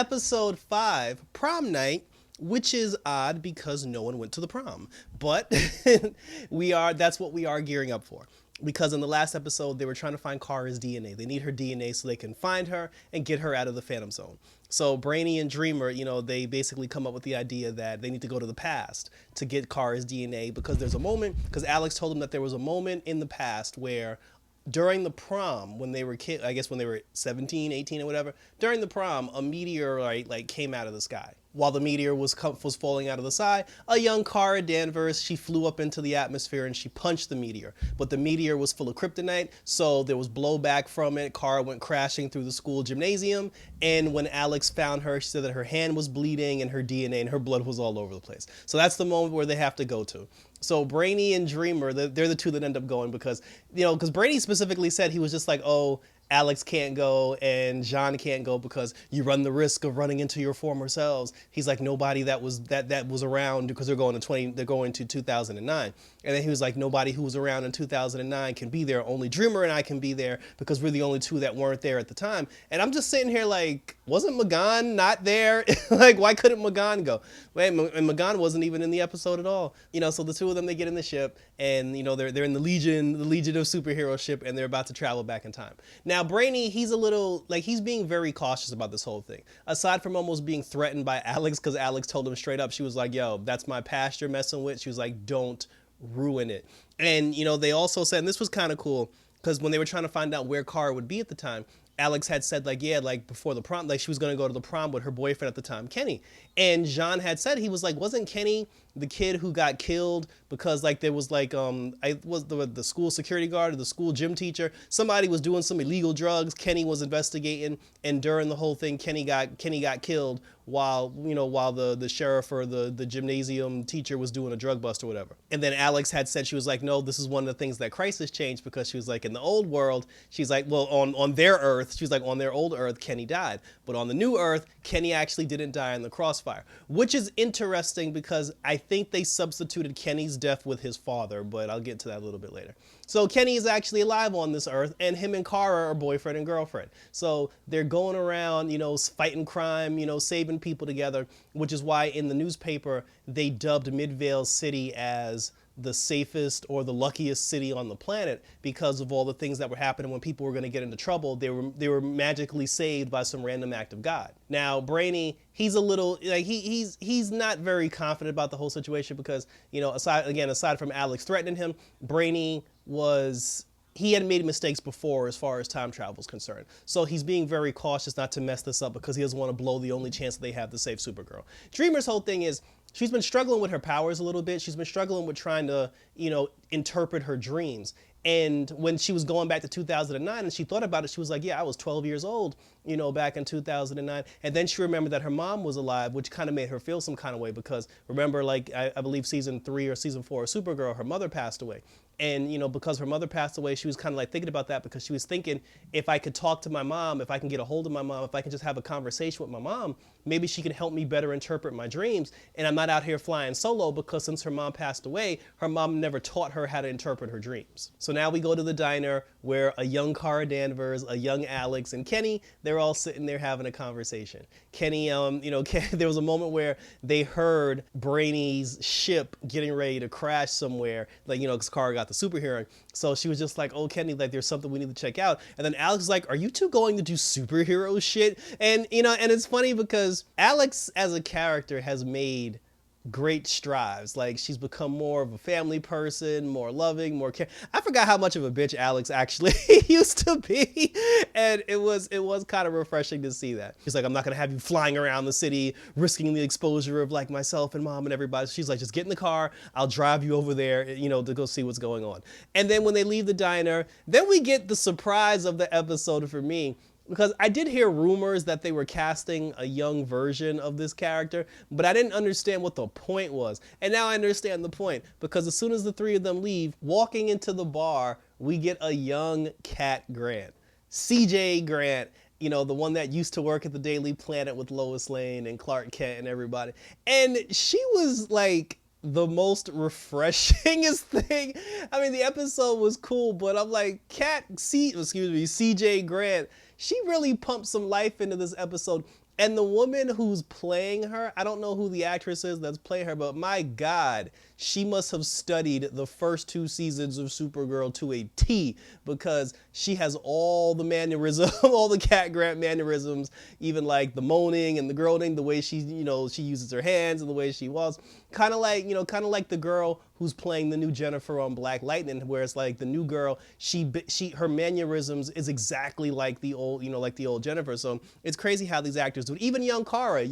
episode 5, Prom Night, which is odd because no one went to the prom. But that's what we are gearing up for. Because in the last episode, they were trying to find Kara's DNA. They need her DNA so they can find her and get her out of the Phantom Zone. So Brainy and Dreamer, they basically come up with the idea that they need to go to the past to get Kara's DNA because there's a moment, because Alex told them that there was a moment in the past where during the prom, when they were I guess when they were 17, 18 or whatever, during the prom, a meteorite came out of the sky. While the meteor was falling out of the sky, a young Kara Danvers, she flew up into the atmosphere and she punched the meteor. But the meteor was full of kryptonite, so there was blowback from it. Kara went crashing through the school gymnasium, and when Alex found her, she said that her hand was bleeding and her DNA and her blood was all over the place. So that's the moment where they have to go to. So Brainy and Dreamer, they're the two that end up going because Brainy specifically said he was just like, oh, Alex can't go and Jean can't go because you run the risk of running into your former selves. He's like, nobody that was around, because they're going to 2009. And then he was like, nobody who was around in 2009 can be there. Only Dreamer and I can be there because we're the only two that weren't there at the time. And I'm just sitting here like, wasn't Magan not there? Like, why couldn't Magan go? Wait, and Magan wasn't even in the episode at all. So the two of them, they get in the ship and, they're in the Legion of Superhero ship, and they're about to travel back in time. Now, Brainy, he's a little, he's being very cautious about this whole thing. Aside from almost being threatened by Alex, because Alex told him straight up, she was like, yo, that's my past you're messing with. She was like, don't ruin it. And, they also said, and this was kind of cool, because when they were trying to find out where Kara would be at the time, Alex had said, before the prom, she was going to go to the prom with her boyfriend at the time, Kenny. And Jean had said, he was like, wasn't Kenny the kid who got killed because there was the school security guard or the school gym teacher, somebody was doing some illegal drugs, Kenny was investigating, and during the whole thing, Kenny got killed while the sheriff or the gymnasium teacher was doing a drug bust or whatever. And then Alex had said, she was like, no, this is one of the things that Crisis changed, because she was like, in the old world, she's like, well, on their Earth, she's like, on their old Earth, Kenny died. But on the new Earth, Kenny actually didn't die in the crossfire, which is interesting because I think they substituted Kenny's death with his father, but I'll get to that a little bit later. So Kenny is actually alive on this Earth, and him and Kara are boyfriend and girlfriend. So they're going around, fighting crime, saving people together, which is why in the newspaper they dubbed Midvale City as the safest or the luckiest city on the planet, because of all the things that were happening when people were going to get into trouble. They were magically saved by some random act of God. Now, Brainy, he's a little he's not very confident about the whole situation because, aside from Alex threatening him, Brainy he had made mistakes before as far as time travel is concerned. So he's being very cautious not to mess this up because he doesn't want to blow the only chance that they have to save Supergirl. Dreamer's whole thing is she's been struggling with her powers a little bit. She's been struggling with trying to, interpret her dreams. And when she was going back to 2009 and she thought about it, she was like, yeah, I was 12 years old, back in 2009. And then she remembered that her mom was alive, which kind of made her feel some kind of way because remember, I believe season 3 or season 4 of Supergirl, her mother passed away. And, because her mother passed away, she was kind of thinking about that because she was thinking, if I could talk to my mom, if I can get a hold of my mom, if I can just have a conversation with my mom, maybe she can help me better interpret my dreams. And I'm not out here flying solo because since her mom passed away, her mom never taught her how to interpret her dreams. So now we go to the diner where a young Kara Danvers, a young Alex, and Kenny, they're all sitting there having a conversation. Kenny, there was a moment where they heard Brainy's ship getting ready to crash somewhere, because Kara got the superhero. So she was just like, oh, Kenny, there's something we need to check out. And then Alex was like, are you two going to do superhero shit? And, and it's funny because Alex as a character has made great strides. She's become more of a family person, more loving, more care. I forgot how much of a bitch Alex actually used to be, and it was kind of refreshing to see that. He's like, I'm not gonna have you flying around the city risking the exposure of myself and mom and everybody. She's like, just get in the car, I'll drive you over there, to go see what's going on. And then when they leave the diner, then we get the surprise of the episode for me. Because I did hear rumors that they were casting a young version of this character, but I didn't understand what the point was. And now I understand the point, because as soon as the three of them leave, walking into the bar, we get a young Cat Grant. CJ Grant, the one that used to work at the Daily Planet with Lois Lane and Clark Kent and everybody. And she was the most refreshingest thing. I mean, the episode was cool, but I'm like, CJ Grant, she really pumped some life into this episode. And the woman who's playing her, I don't know who the actress is that's playing her, but my God, she must have studied the first 2 seasons of Supergirl to a T, because she has all the mannerisms, all the Cat Grant mannerisms, even like the moaning and the groaning, the way she, she uses her hands and the way she walks. Kind of like the girl who's playing the new Jennifer on Black Lightning, where it's like the new girl, her mannerisms is exactly like the old, like the old Jennifer. So it's crazy how these actors do it. Even young Kara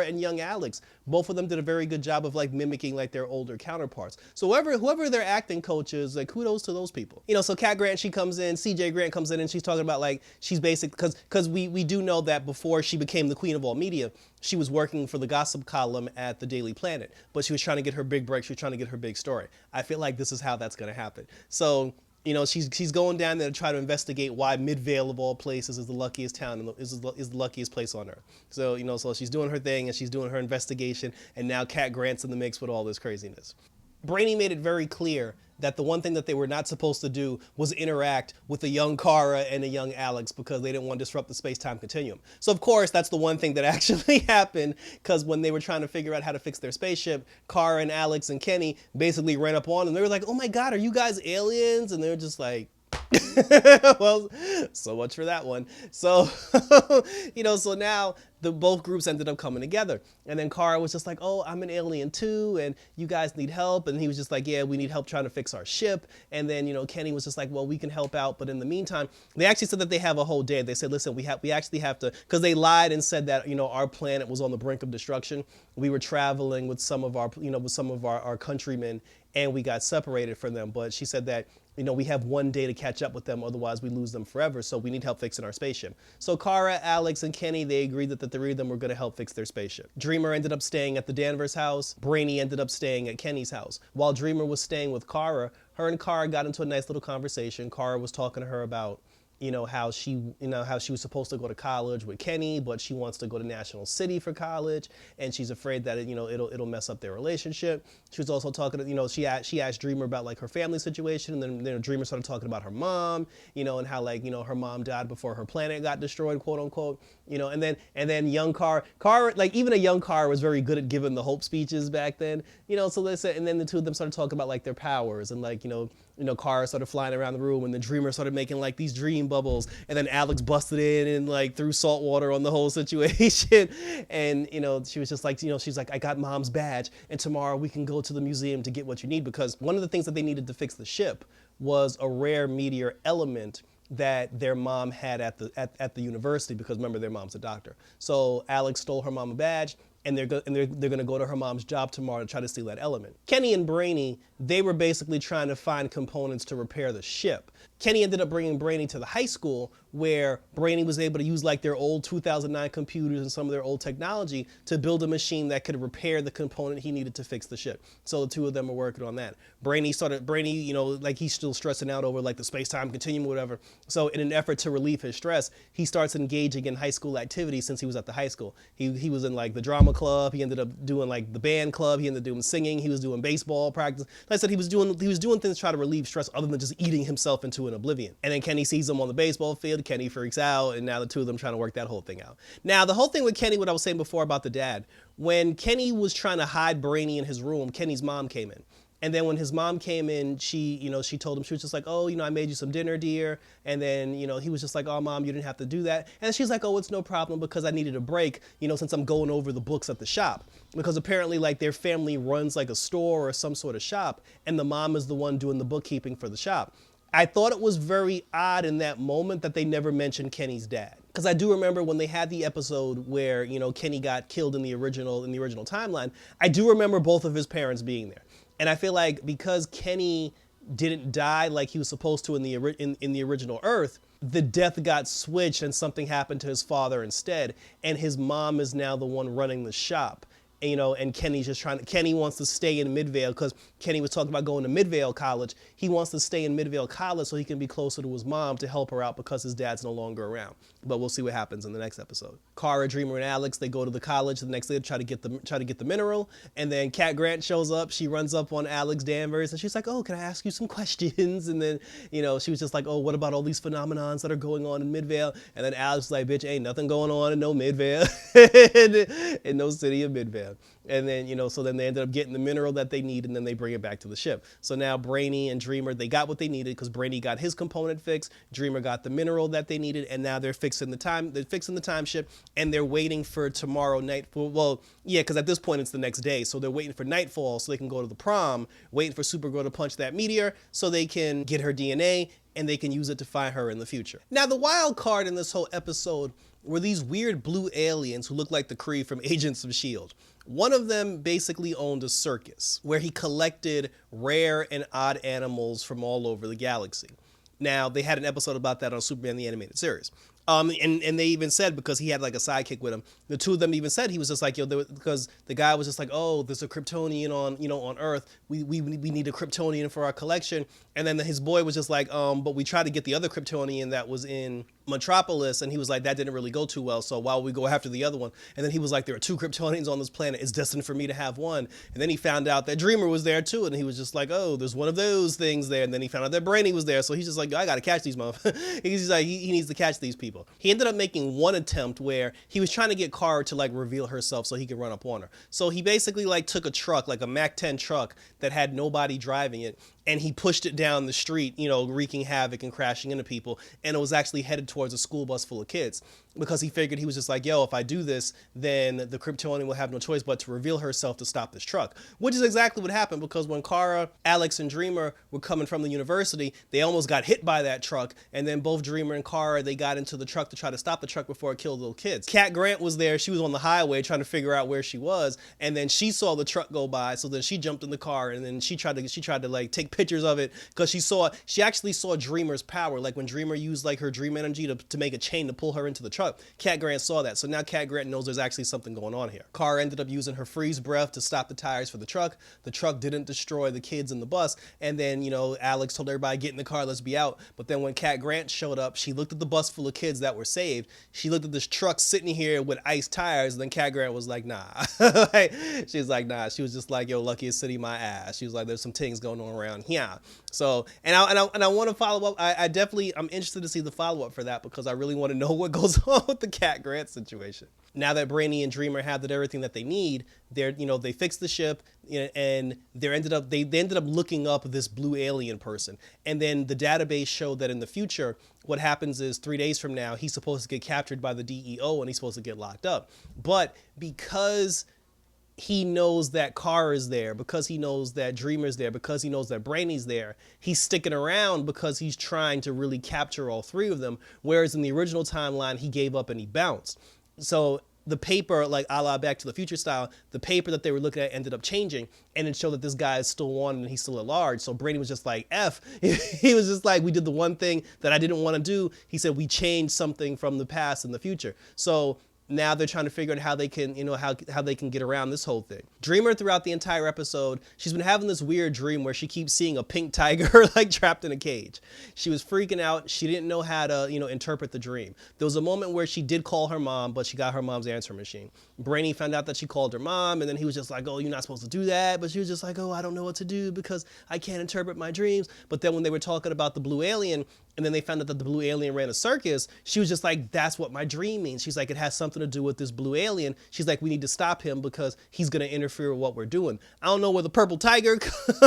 and young Alex, both of them did a very good job of like mimicking like their older counterparts. So whoever their acting coach is, like, kudos to those people. So Cat Grant, she comes in, CJ Grant comes in, and she's talking about like, she's basic, because we do know that before she became the queen of all media, she was working for the gossip column at the Daily Planet, but she was trying to get her big break. She was trying to get her big story. I feel like this is how that's going to happen. So, she's going down there to try to investigate why Midvale of all places is the luckiest town and is the luckiest place on earth. So, so she's doing her thing and she's doing her investigation, and now Cat Grant's in the mix with all this craziness. Brainy made it very clear that the one thing that they were not supposed to do was interact with a young Kara and a young Alex, because they didn't want to disrupt the space-time continuum. So of course, that's the one thing that actually happened, because when they were trying to figure out how to fix their spaceship, Kara and Alex and Kenny basically ran up on them. They were like, "Oh my God, are you guys aliens?" And they were just like, well, so much for that one. So, so now both groups ended up coming together. And then Kara was just like, "Oh, I'm an alien too, and you guys need help." And he was just like, "Yeah, we need help trying to fix our ship." And then, Kenny was just like, "Well, we can help out, but in the meantime," they actually said that they have a whole day. They said, "Listen, we actually have to," because they lied and said that, our planet was on the brink of destruction. We were traveling with some of our countrymen, and we got separated from them. But she said that, we have one day to catch up with them, otherwise we lose them forever, so we need help fixing our spaceship. So Kara, Alex, and Kenny, they agreed that the 3 of them were going to help fix their spaceship. Dreamer ended up staying at the Danvers house. Brainy ended up staying at Kenny's house. While Dreamer was staying with Kara, her and Kara got into a nice little conversation. Kara was talking to her about, how she was supposed to go to college with Kenny, but she wants to go to National City for college, and she's afraid that it'll mess up their relationship. She was also talking to, she asked Dreamer about like her family situation, and then Dreamer started talking about her mom, and how like, her mom died before her planet got destroyed, quote unquote, and then young Kara, like even a young Kara was very good at giving the hope speeches back then, so they said, and then the 2 of them started talking about like their powers, and like, Kara started flying around the room, and the Dreamer started making like these dream bubbles, and then Alex busted in and like threw salt water on the whole situation. And she was just like, she's like, "I got Mom's badge, and tomorrow we can go to the museum to get what you need," because one of the things that they needed to fix the ship was a rare meteor element that their mom had at the university, because remember, their mom's a doctor. So Alex stole her mom a badge, and they're going to go to her mom's job tomorrow to try to steal that element. Kenny and Brainy, they were basically trying to find components to repair the ship. Kenny ended up bringing Brainy to the high school, where Brainy was able to use like their old 2009 computers and some of their old technology to build a machine that could repair the component he needed to fix the ship. So the 2 of them were working on that. Brainy, like he's still stressing out over like the space-time continuum or whatever. So in an effort to relieve his stress, he starts engaging in high school activities since he was at the high school. He was in like the drama club. He ended up doing like the band club. He ended up doing singing. He was doing baseball practice. Like I said, he was doing things to try to relieve stress other than just eating himself into an oblivion. And then Kenny sees him on the baseball field. Kenny freaks out, and now the 2 of them trying to work that whole thing out. Now, the whole thing with Kenny, what I was saying before about the dad, when Kenny was trying to hide Brainy in his room, Kenny's mom came in. And then when his mom came in, she told him, she was just like, "Oh, I made you some dinner, dear." And then, he was just like, "Oh, Mom, you didn't have to do that." And she's like, "Oh, it's no problem, because I needed a break, since I'm going over the books at the shop." Because apparently like their family runs like a store or some sort of shop, and the mom is the one doing the bookkeeping for the shop. I thought it was very odd in that moment that they never mentioned Kenny's dad. Because I do remember when they had the episode where, Kenny got killed in the original timeline, I do remember both of his parents being there. And I feel like because Kenny didn't die like he was supposed to in the original Earth, the death got switched and something happened to his father instead. And his mom is now the one running the shop. and Kenny's just Kenny wants to stay in Midvale because Kenny was talking about going to Midvale College. He wants to stay in Midvale College so he can be closer to his mom to help her out because his dad's no longer around. But we'll see what happens in the next episode. Kara, Dreamer, and Alex, they go to the college the next day to try to get the mineral. And then Cat Grant shows up. She runs up on Alex Danvers and she's like, "Oh, can I ask you some questions?" And then, she was just like, "Oh, what about all these phenomenons that are going on in Midvale?" And then Alex was like, "Bitch, ain't nothing going on in no Midvale, in no city of Midvale." And then, so then they ended up getting the mineral that they need, and then they bring it back to the ship. So now Brainy and Dreamer, they got what they needed because Brainy got his component fixed, Dreamer got the mineral that they needed, and now they're fixing the time ship, and they're waiting for tomorrow night. Well, yeah, because at this point it's the next day, so they're waiting for nightfall so they can go to the prom, waiting for Supergirl to punch that meteor so they can get her DNA and they can use it to find her in the future. Now, the wild card in this whole episode were these weird blue aliens who look like the Kree from Agents of S.H.I.E.L.D. One of them basically owned a circus where he collected rare and odd animals from all over the galaxy. Now, they had an episode about that on Superman the Animated Series. And they even said, because he had like a sidekick with him, the two of them even said, he was just like, because the guy was just like, "Oh, there's a Kryptonian on Earth. We need a Kryptonian for our collection." And then his boy was just like, "But we tried to get the other Kryptonian that was in Metropolis," and he was like, "That didn't really go too well. So why would we go after the other one?" And then he was like, "There are two Kryptonians on this planet. It's destined for me to have one." And then he found out that Dreamer was there too, and he was just like, "Oh, there's one of those things there." And then he found out that Brainy was there, so he's just like, "I gotta catch these motherfuckers." He's like, he needs to catch these people. He ended up making one attempt where he was trying to get Kara to like reveal herself so he could run up on her. So he basically like took a truck, like a Mac 10 truck that had nobody driving it, and he pushed it down the street, wreaking havoc and crashing into people. And it was actually headed towards a school bus full of kids because he figured, he was just like, "Yo, if I do this, then the Kryptonian will have no choice but to reveal herself to stop this truck," which is exactly what happened, because when Kara, Alex, and Dreamer were coming from the university, they almost got hit by that truck. And then both Dreamer and Kara, they got into the truck to try to stop the truck before it killed little kids. Cat Grant was there. She was on the highway trying to figure out where she was. And then she saw the truck go by. So then she jumped in the car, and then she tried to like take pictures of it because she actually saw Dreamer's power. Like when Dreamer used like her dream energy to make a chain to pull her into the truck, Cat Grant saw that. So now Cat Grant knows there's actually something going on here. Kara ended up using her freeze breath to stop the tires for the truck. The truck didn't destroy the kids in the bus. And then, Alex told everybody, "Get in the car, let's be out." But then when Cat Grant showed up, she looked at the bus full of kids that were saved. She looked at this truck sitting here with ice tires. And then Cat Grant was like, "Nah." She was like, "Nah." She was just like, "Yo, luckiest city, my ass." She was like, "There's some things going on around here." So, and I want to follow up. I'm interested to see the follow up for that, because I really want to know what goes on with the Cat Grant situation. Now that Brainy and Dreamer have everything that they need, they fixed the ship, and they ended up looking up this blue alien person. And then the database showed that in the future, what happens is 3 days from now, he's supposed to get captured by the DEO and he's supposed to get locked up. But because he knows that Kara is there, because he knows that Dreamer's there, because he knows that Brainy's there, he's sticking around because he's trying to really capture all three of them. Whereas in the original timeline, he gave up and he bounced. So the paper, like a la Back to the Future style, the paper that they were looking at ended up changing, and it showed that this guy is still wanted and he's still at large. So Brainy was just like, F. He was just like, "We did the one thing that I didn't want to do." He said, "We changed something from the past in the future." So now they're trying to figure out how they can, how they can get around this whole thing. Dreamer, throughout the entire episode, she's been having this weird dream where she keeps seeing a pink tiger like trapped in a cage. She was freaking out. She didn't know how to, interpret the dream. There was a moment where she did call her mom, but she got her mom's answering machine. Brainy found out that she called her mom, and then he was just like, "Oh, you're not supposed to do that." But she was just like, "Oh, I don't know what to do because I can't interpret my dreams." But then when they were talking about the blue alien, and then they found out that the blue alien ran a circus, she was just like, "That's what my dream means." She's like, "It has something to do with this blue alien." She's like, "We need to stop him because he's going to interfere with what we're doing." I don't know where the purple tiger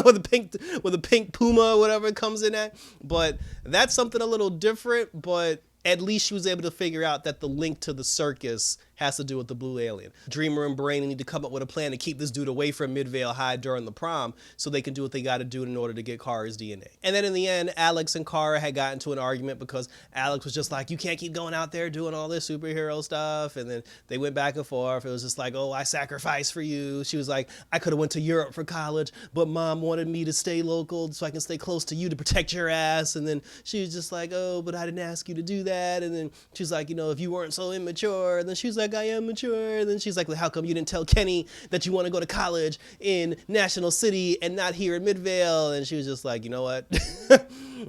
with the pink puma or whatever it comes in at, but that's something a little different. But at least she was able to figure out that the link to the circus has to do with the blue alien. Dreamer and Brainy need to come up with a plan to keep this dude away from Midvale High during the prom so they can do what they got to do in order to get Kara's DNA. And then in the end, Alex and Kara had gotten into an argument because Alex was just like, "You can't keep going out there doing all this superhero stuff." And then they went back and forth. It was just like, "Oh, I sacrificed for you." She was like, "I could have went to Europe for college, but Mom wanted me to stay local so I can stay close to you to protect your ass." And then she was just like, "Oh, but I didn't ask you to do that." And then she's like, "If you weren't so immature." And then she was like, like, I am mature. And then she's like, how come you didn't tell Kenny that you want to go to college in National City and not here in Midvale? And she was just like, you know what?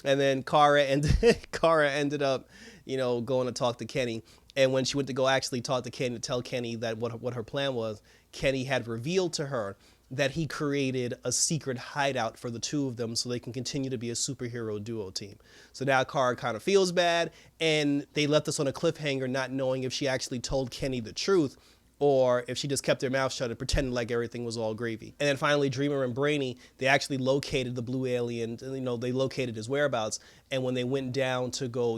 And then Kara ended up, going to talk to Kenny. And when she went to go actually talk to Kenny to tell Kenny that what her plan was, Kenny had revealed to her that he created a secret hideout for the two of them so they can continue to be a superhero duo team. So now Kara kind of feels bad, and they left us on a cliffhanger not knowing if she actually told Kenny the truth or if she just kept their mouth shut and pretended like everything was all gravy. And then finally, Dreamer and Brainy, they actually located the blue alien, they located his whereabouts. And when they went down to go,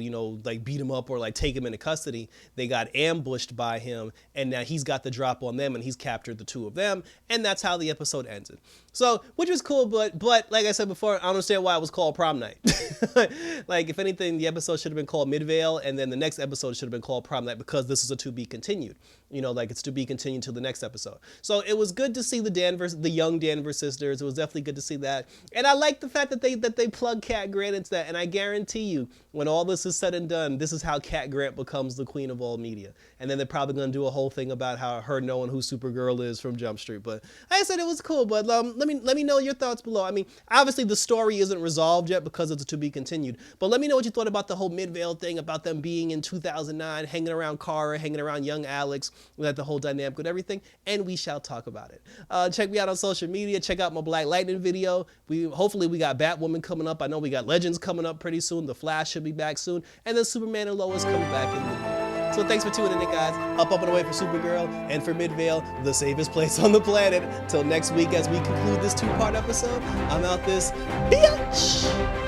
like beat him up or like take him into custody, they got ambushed by him. And now he's got the drop on them and he's captured the two of them. And that's how the episode ended. So, which was cool, but like I said before, I don't understand why it was called Prom Night. Like, if anything, the episode should have been called Midvale, and then the next episode should have been called Prom Night because this is a to be continued. Like it's to be continued to the next episode. So it was good to see the young Danvers sisters. It was definitely good to see that. And I like the fact that they plug Cat Grant into that. And I guarantee you, when all this is said and done, this is how Cat Grant becomes the queen of all media. And then they're probably going to do a whole thing about how her knowing who Supergirl is from Jump Street. But like I said, it was cool. But let me know your thoughts below. I mean, obviously the story isn't resolved yet because it's to be continued. But let me know what you thought about the whole Midvale thing, about them being in 2009, hanging around Kara, hanging around young Alex, like the whole dynamic with everything. And we shall talk about it. Check me out on social media. Check out my Black Lightning video. Hopefully we got Batwoman coming up. I know we got Legends coming up pretty soon. The Flash should be back soon. And then Superman and Lois coming back in Midvale. So thanks for tuning in, guys. Up and away for Supergirl and for Midvale, the safest place on the planet. Till next week as we conclude this 2-part episode, I'm out this bitch.